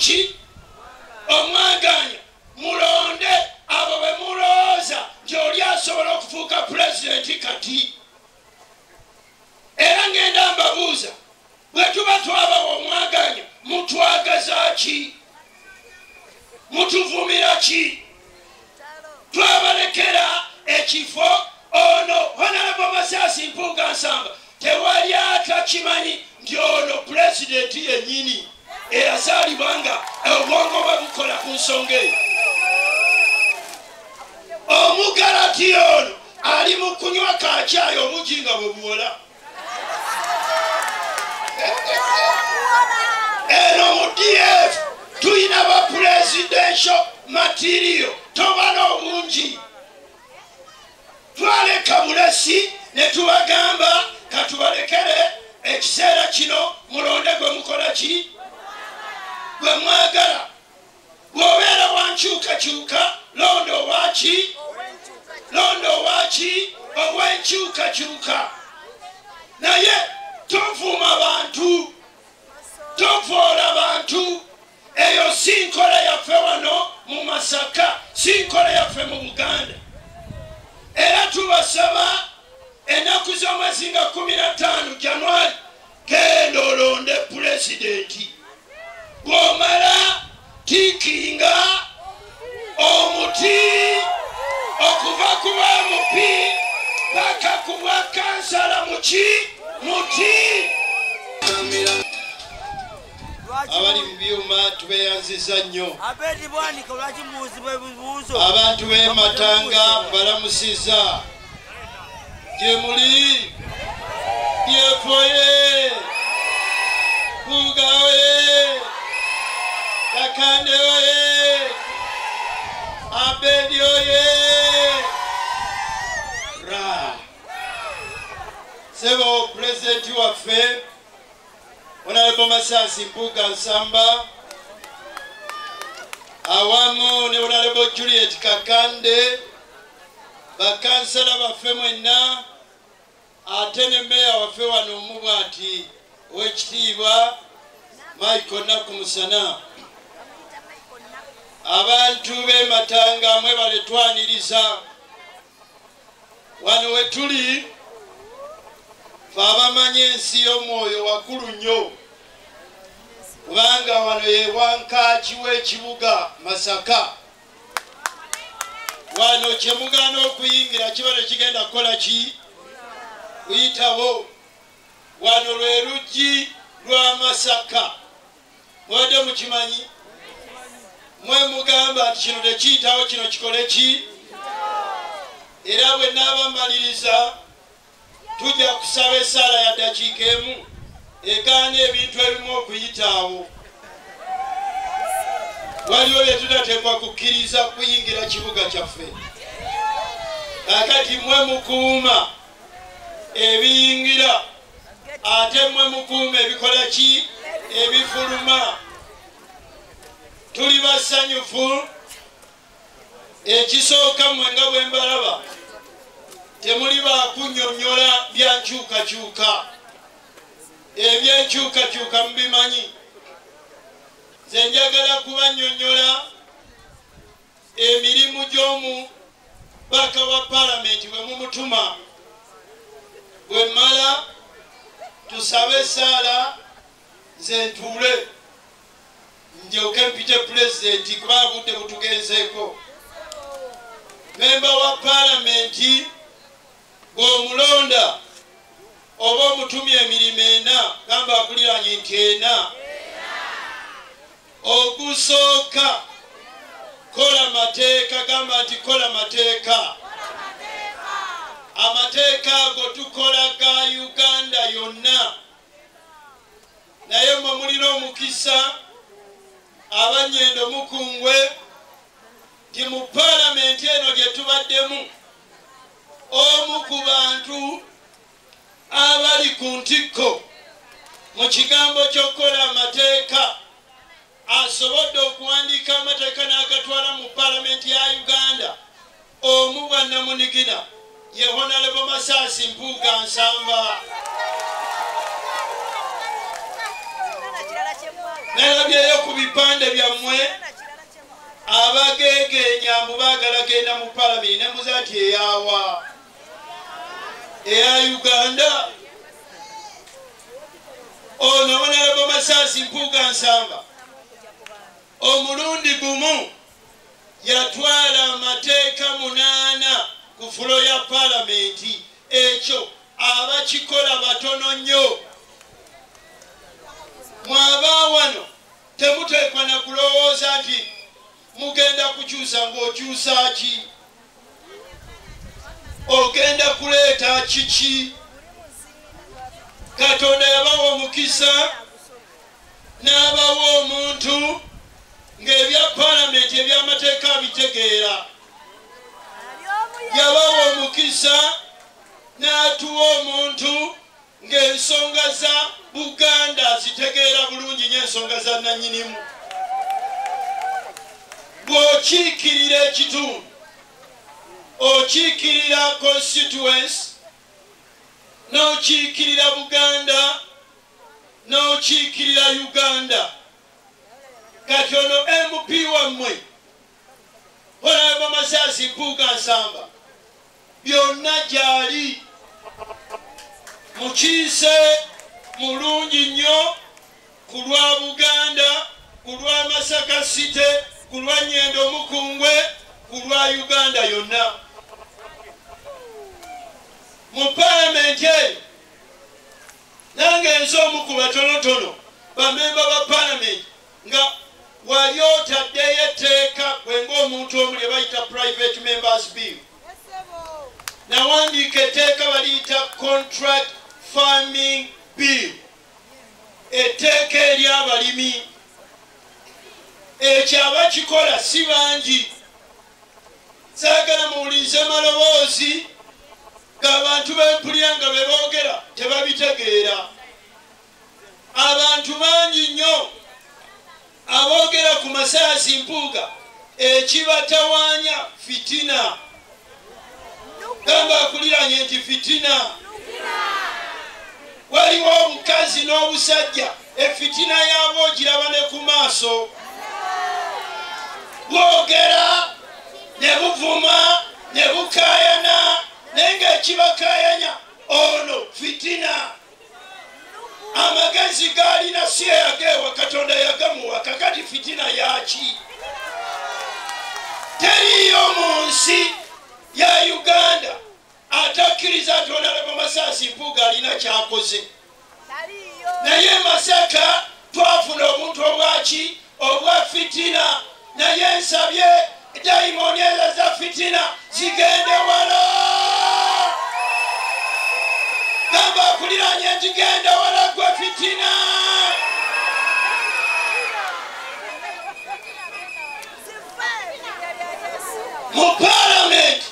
muki omwaganya mulonde abo bwe mulooza nti oli asobola okufuuka pulezidenti kati. Era ngenda mbabuuza bwe tuba twabawa omwaganya mutwagaza ki? Mutuvumira ki? Twabalekera ekifo ono Honorable Masasi Mpuuga Nsamba tewali atakimanyi nti ono pulezidenti yennyini eyazaalibwanga obwongo bwe bukola ku nsonga eyo. Omugalati ono ali mu kunywa kacaayi obugi nga bwe buwola. Eno mu DF tuyina ba presidential material toba n'obungi. Twaleka bulesi ne tubagamba katubalekere ekiseera kino mulonde gwe mukola ki? Gwe mwagala. Bw'obeera wankyukakyuka londo waki? Londo waki? Obwenkyukakyuka. Naye tovuma bantu, tovoola bantu. Eyo si nkola yaffe wano mu Masaka, si nkola yaffe mu Buganda. Era tubasaba ennaku z'omwezi nga 15 January genda olonde pulezidenti. Bw'omala tikinga omuti okuva ku MP paka ku bwakansala muki muti. Abali mu byuma tubeyanziza nnyo. Abantu b'e Matanga balamusiza. Gye muli byefoye Mpuuga Yakande oye Abedi oye ra sebo president waffe Honorable Masasi Mpuuga Nsamba awamu ne Honorable Juliet Kakande bakansala baffe mwenna ate ne meya waffe wano omubwati ow'ekitiibwa Michael Nakumusana. Abantu b'e Matanga mwe baletwaniriza wano we tuli fe abamanyi ensi y'omwoyo waggulu nnyo kubanga wano ye wankaaki w'ekibuga Masaka. Wano kye mugaana okuyingira kiba tekigenda kukola ki? Kuyitawo. Wano lwe luggi lwa Masaka. Mwadde mukimanyi? Mwe mugamba nti kino tekiyitawo kino kikole ki? Era bwe naabamaliriza tujja kusaba essaala ya ddakiika emu egaana ebintu ebimu okuyitaawo. Waliwo bye tutateekwa kukkiriza kuyingira kibuga kyaffe. Kakati mwe mukuuma ebiyingira ate mwe mukuuma ebikola ki? Ebifuluma. Tuli basanyufu. Ekisooka mmwe nga bwe mbalaba temuli bakunnyonnyola bya nkyukakyuka. Ebyenkyukakyuka mubimanyi. Nze njagala kubannyonnyola emirimu gy'omubaka wa palamenti bwe mumutuma. Bwe mmala tusabe essaala nze ntuule ndyoke mpite pulezidenti kuba budde butugenzeeko. Memba wa palamenti bw'omulonda oba omutumya emirimu ena gamba akuliranye nti ena. Ogusooka kola mateeka gamba nti kola mateeka. Amateeka ago tukola ga Uganda yonna. Naye mwe mulina omukisa abanyendo mukungwe nti mu palamenti eno gye tubaddemu omu ku bantu abali ku ntikko mu kigambo ky'okukola amateeka asobodde okuwandiika amateeka n'agatwala mu palamenti ya Uganda omu bwa Namunigina ye Honorable Masasi Mpuuga Nsamba. Nerabyeyo ku ku bipande byammwe abagegenya mbu baagala genda mu palamenti ne muzaati eyawa eya Uganda. Ono Honorable Masasi Mpuuga Nsamba omulundi gumu yatwala amateeka 8 ku fulo ya palamenti. Ekyo abakikola batono nnyo. Mwaba wano temuteekwa na kulowooza nti mugenda kukyusa ng'okyusa ki, ogenda kuleeta kiki. Katonda yabawa omukisa n'abawa omuntu ng'ebya palamenti eby'amateeka abitegeera. Yabawa omukisa n'atuwa omuntu ng'ensonga za Buganda zitegeera bulungi nnyo ensonga za nannyinimu. Bw'okiikirira ekitundu, okiikirira constituency, n'okiikirira Buganda, n'okiikirira Uganda. Kati ono MP wammwe Honorable Masasi Mpuuga Nsamba byonna gy'ali mukiise mulungi nnyo ku lwa Buganda, ku lwa Masaka City, ku lwa Nyendo Mukungwe, ku lwa Uganda yonna. Mu palamenti eyo nange nze omu ku batonotono bamemba ba palamenti nga wali otaddeyo etteeka gwe ng'omuntu omu lye bayita private members bill. Nawandiika etteeka baliyita contract farming bill, etteeka ery'abalimi. Ekyo abakikola si bangi. Saagala muwulirize maloboozi ng'abantu b'empulira nga be boogera tebabitegeera. Abantu bangi nnyo aboogera ku Masasi Mpuuga ekibatawaanya fitina. Gamba akuliranye nti fitina. Waliwo obukazi n'obusajja efitina yaabo ogiraba ne ku maaso. Bwogera ne buvuma ne bukaayana naye ng'ekibakaayanya ono fitina. Amagezi gaalina si yageewa, Katonda yagamuwa. Kakati fitina yaki? Teriyo mu nsi ya Uganda atakkiriza nti Honorable Masasi Mpuuga alina kyakoze. Naye Masaka twafuna obuntu obwaki obwa fitina. Naye nsabye dayimoni ezo za fitina zigende wala. Gamba akuliranye nti genda wala gwe fitina. Mu palamenti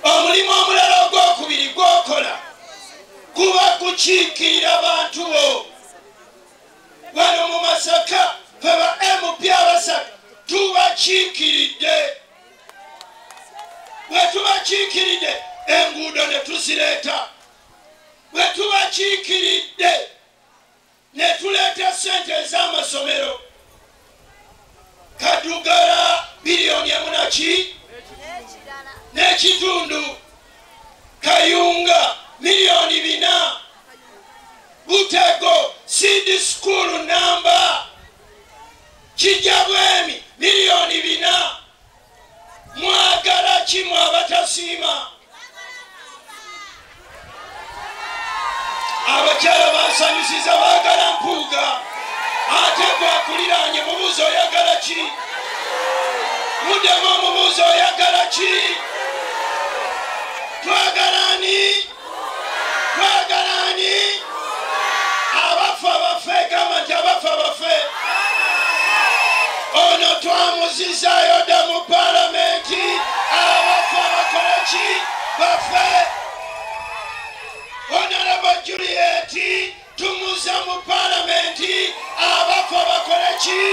omulimu omulala ogwokubiri gwokola kuba kukiikirira bantu bo. Wano mu Masaka ffe ba MP abasatu tubakiikiridde. Bwe tubakiikiridde enguudo ne tuzireeta. Bwe tubakiikiridde ne tuleeta ssente ez'amasomero. Kadugala biliyoni 1 n'ekitundu. Kayunga miliyoni 4. Butego Seed School namba Kijabwemi miliyoni 4. Mwagala ki mwe abatasiima? Abakyala bansanyusiza baagala Mpuuga. Ate gwakuliranye mubuuzo oyagala ki? Muddemu omubuuzo oyagala ki? Twagalani? Twagalani? Abafa bafe, gamba nti abafa bafe. Ono twamuzizaayo dda mu palamenti. Abafa bakola ki? Bafe. Honorable Juliet tumuza mu palamenti. Abafa bakola ki?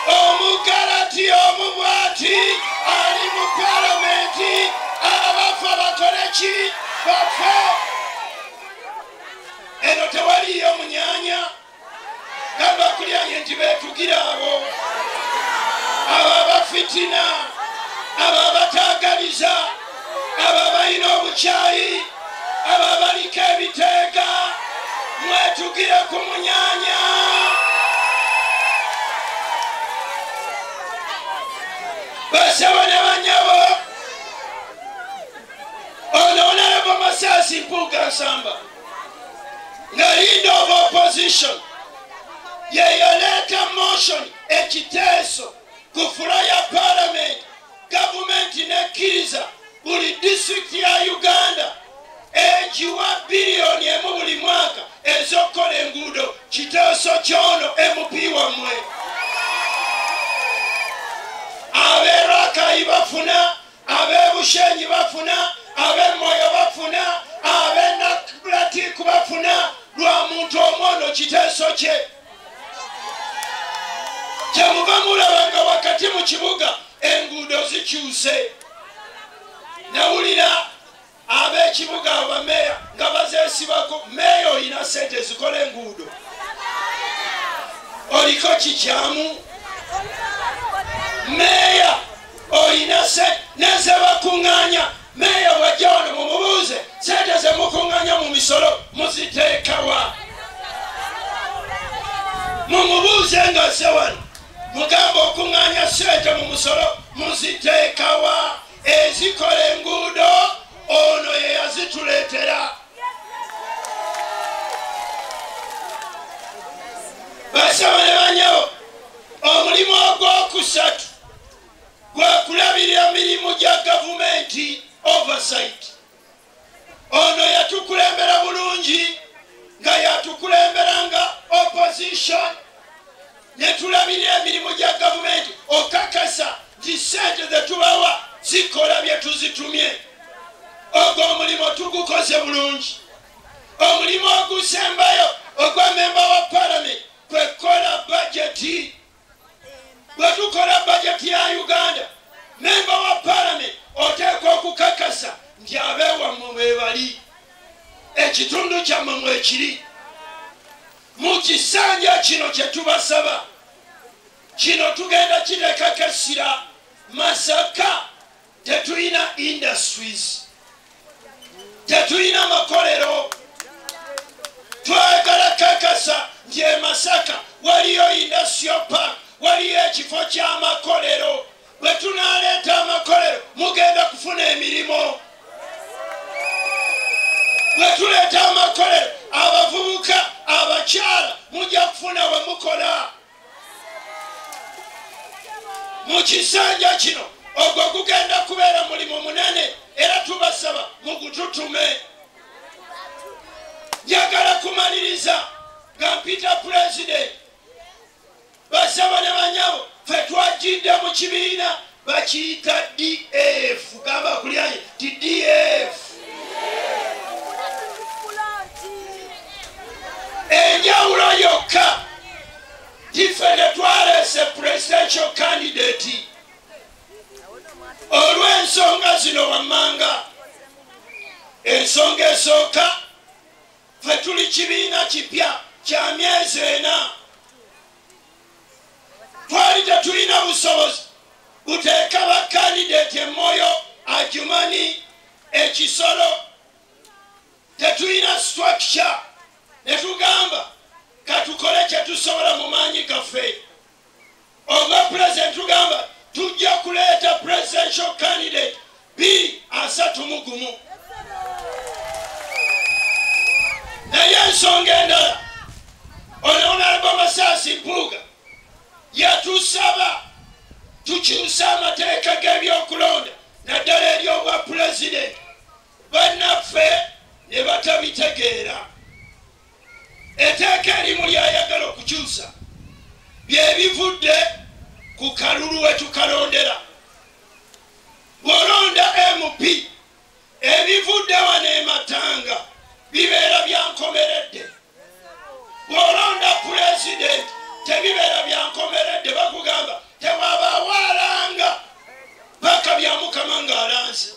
Omugalati omubwati ali mu palamenti. Abafa bakola ki? Bafe. Eno tewaliyo munyanya. Gamba kulya nti betugira abo abafitina ababatagaliza ababalina obukyayi ababaliko ebiteega mwetugire ku munyanya basaba ne banyabo ono Honorable Masasi Mpuuga Nsamba nga leader of opposition yeyaleeta motion ekiteeso ku fula ya parliament gavumenti nekkiriza buli district ya Uganda egiwa biliyoni emu buli mwaka ez'okukola enguudo kiteeso kyono MP wammwe ab'e Rakai bafuna ab'e Bushenyi bafuna ab'e Moyo bafuna ab'e Nakulatiku bafuna lwa muntu omwono kiteeso kye kyemuva mulabanga wakati mu kibuga enguudo zikyuse nawulira ab'ekibuga abameya nga bazeesibako meya olina sente zikola enguudo oliko kikyamu meya olina sente neze bakuŋŋaanya meya wajja wano mumubuuze sente ze mukuŋŋaanya mu misolo muziteekawa mumubuuze nga ze wano mugamba okuŋŋaanya sente mu musolo muziteekawa ezikola enguudo ono ye yazituleetera basaba ne banyawo omulimu ogwokusatu gwakulabirira mirimu gya gavumenti oversight ono yatukulembera bulungi nga yatukulembera nga opposition netulabirira emirimu gya gavumenti okakasa nti sente zetubawa zikola bye tuzitumye ogwo omulimu tugukoze bulungi omulimu ogusembayo ogwa memba wa parliament kwekola bajeti bwetukola bajeti ya Uganda memba wa parliament oteekwa okukakasa nti abeewammwe mwebali ekitundu kyammwe mwekiri mu kisanja kino kyetubasaba kino tugenda kirekakasira Masaka tetulina industries tetulina makolero twagala kakasa nti e Masaka waliyo industrial park waliyo ekifo ky'amakolero bwe tunaleeta amakolero mugenda kufuna emirimu bwe tuleeta amakolero abavubuka abakyala mujja kufuna we mukola mu kisanja kino ogwo gugenda kubeera mulimu munene era tubasaba mugututume njagala kumaliriza nga mpita president basaba ne banyabo ffe twajjidde mu kibiina bakiyita DF gamba kulyaye ti DF enjawulo yokka tiffe ne twaleese presidential candidate olw'ensonga zino wammanga ensonga esooka ffe tuli kibiina kipya kya myezi 4 twali tetulina busobozi buteeka bakandidate Moyo Ajumani ekisolo tetulina structure netugamba katukole kyetusobola mu maanyi gaffe oba president tugamba tujja kuleeta presidential candidate 231 naye ensonga endala Honorable Masasi Mpuuga yatusaba tukyuse amateeka g'ebyokulonda naddala eryobwa president bannaffe ne batabitegeera etteeka erimu lyayagala okukyusa byebivudde ku kalulu we tukalondera bw'olonda MP ebivudde wano e Matanga bibeera byankomeredde bw'olonda president tebibeera byankomeredde bakugamba tewabawaalanga paka bya Mukama ng'alanze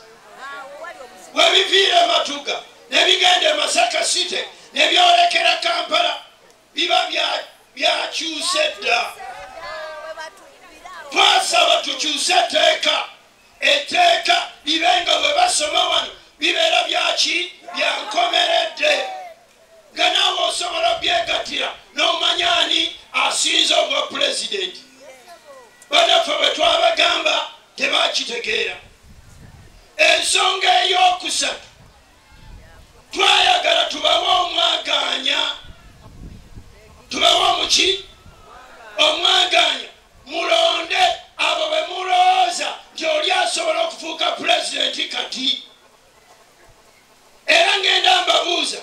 webiviira Matuga ne bigenda e Masaka City ne byolekera Kampala biba bya byakyuse dda. Twasaba tukyuse etteeka libenga bwe basoma wano bibeera byaki byankomeredde nga naawe osobola byegatira n'omanyani asinza obwa pulezidenti. Banaffe bwe twabagamba tebakitegeera. Ensonga ey'okusatu twayagala tubawe omwaganya. Tubawe omuki omwaganya mulonde abo bwe mulowooza nti oli asobola okufuuka pulezidenti kati. Era ngenda mbabuuza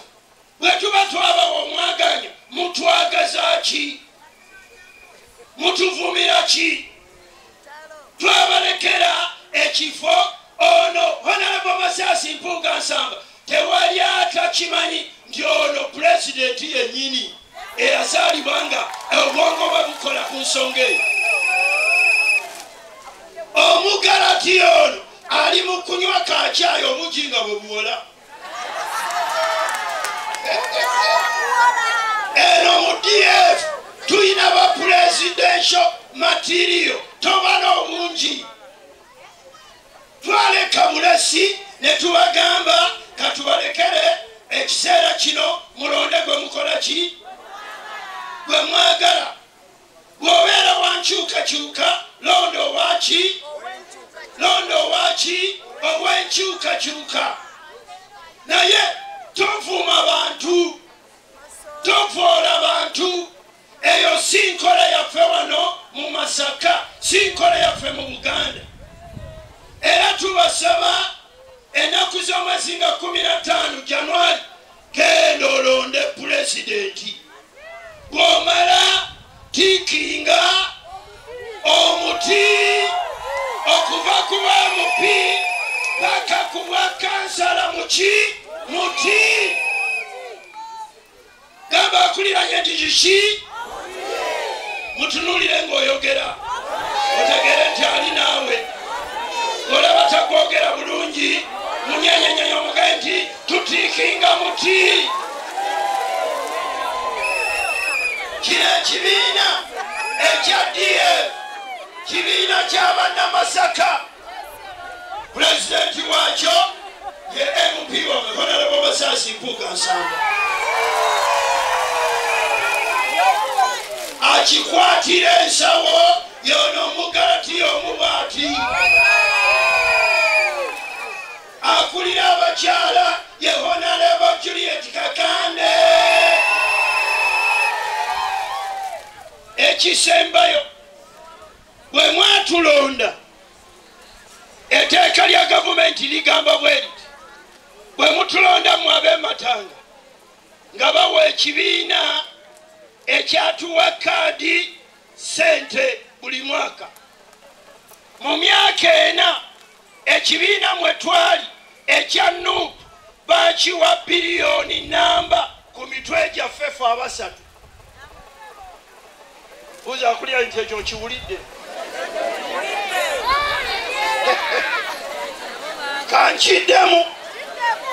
bwe tuba twabawa omwaganya mutwagaza ki? Mutuvumira ki? Twabalekera ekifo ono Honorable Masasi Mpuuga Nsamba tewali atakimanyi nti ono pulezidenti yennyini eyazaalibwa nga obwongo bwe bukola ku nsonga eyo. Omugalati ono ali mu kunywa kacaayi obugi nga bwe buwola. Eno mu DF tuyina ba presidential material toba n'obungi. Twaleka bulesi ne tubagamba katubalekere ekiseera kino mulonde gwe mukola ki? Gwe mwagala. Bw'obeera wankyukakyuka londa owaki? Londa owaki? Ow'enkyukakyuka. Naye tovuma bantu, tovoola bantu. Eyo si nkola yaffe wano mu Masaka, si nkola yaffe mu Buganda. Era tubasaba ennaku z'omwezi nga 15 Januari genda olonde pulezidenti. Bw'omala tiikinga omuti okuva ku MP paka ku bwakansala muki muti. Gamba akuliranye nti kiki? Mutunuulire ng'oyogera otegere nti ali naawe. Olaba takwogera bulungi munyenyenyenya omugaye nti tutiikinga muti. Kino ekibiina ekya DF kibiina ky'abannamasaka. Pulezidenti wakyo ye MP wamwe Honorable Masasi Mpuuga Nsamba. Akikwatira ensawo yono omugalati omubaati. Akulira abakyala ye Honorable Juliet Kakande. Ekisembayo bwe mwatulonda etteeka lya gavumenti ligamba bwe liti bwe mutulonda mu ab'ematanga nga bawa ekibiina ekyatuwa kaadi sente buli mwaka. Mu myaka ena ekibiina mwe twali ekya NUP bakiwa biliyoni namba ku mitwe gyaffe ffe abasatu. Buuza akulira nti ekyo kiwulidde. Kankiddemu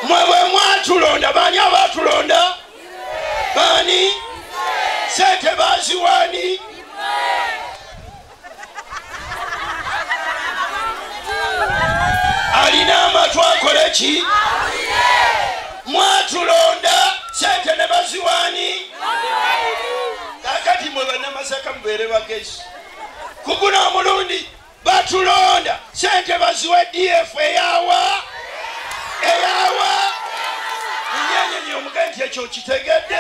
mwe bwe mwatulonda. Baani abaatulonda? Baani? Sente baziwaani? Alina amatu akole ki? Mwatulonda sente ne baziwaani? Kakati mwe bannamasaka mubeere bagezi. Ku guno omulundi batulonda sente baziwe DF eyawa? Munyenyenye omugaye nti ekyo kitegedde.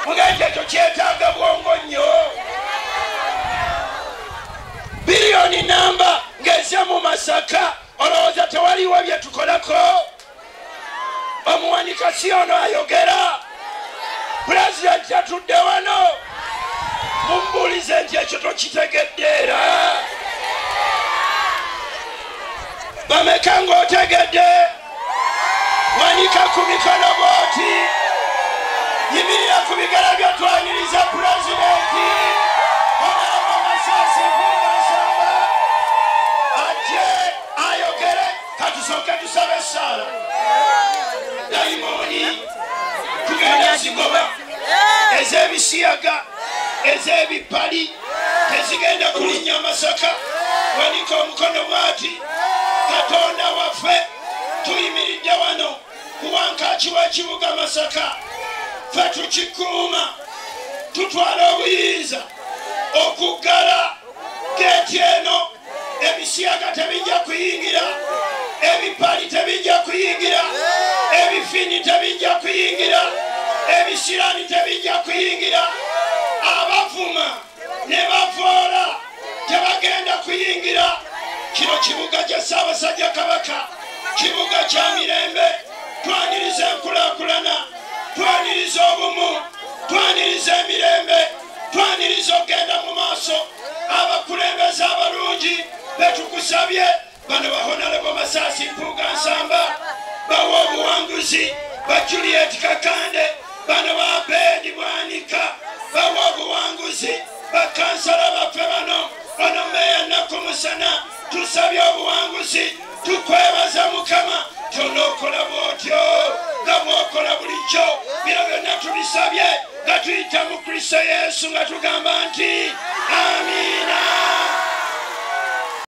Mugaye nti ekyo kyetaaga bwongo nnyo. Biliyoni namba ng'ezze mu Masaka olowooza tewaliwo bye tukolako? Omuwanika si ono ayogera. Pulezidenti atudde wano mumbuulize nti ekyo tokitegedde era. Bameka ng'otegedde? Wanika ku mikono bw'oti. Yimirira ku bigala by'otwaniriza pulezidenti Honorable Masasi Mpuuga Nsamba ajje ayogere. Katusooke tusabe essaala. Dayimooni tugenda zigoba. ez'emisiyaga ez'ebipali tezigenda kulinnya Masaka. Wanika omukono bw'ati, Katonda waffe tuyimiridde wano ku wankaaki w'ekibuga Masaka. Ffe tukikuuma, tutwala obuyinza okuggala geeti eno. Ebisiyaga tebijja kuyingira, ebipali tebijja kuyingira, ebifini tebijja kuyingira, ebisirani tebijja kuyingira, abavuma ne bavoola tebagenda kuyingira. Kino kibuga kya Ssaabasajja Kabaka, kibuga kya mirembe. Twaniriza enkulaakulana, twaniriza obumu, twaniriza emirembe, twaniriza okgenda mu maaso. Abakulembeze abalungi betukusabye bano Honorable Masasi Mpuuga Nsamba bawa obuwanguzi, ba Juliet Kakande bano ba Abedi Bwanika bawa obuwanguzi, bakansala baffe bano ono Meya Nakumusana tusabye obuwanguzi. Tukwebaza Mukama tonookola bw'otyo nga bw'okola bulijjo. Bino byonna tubisabye nga tuyita mu Kristo Yesu nga tugamba nti amiina.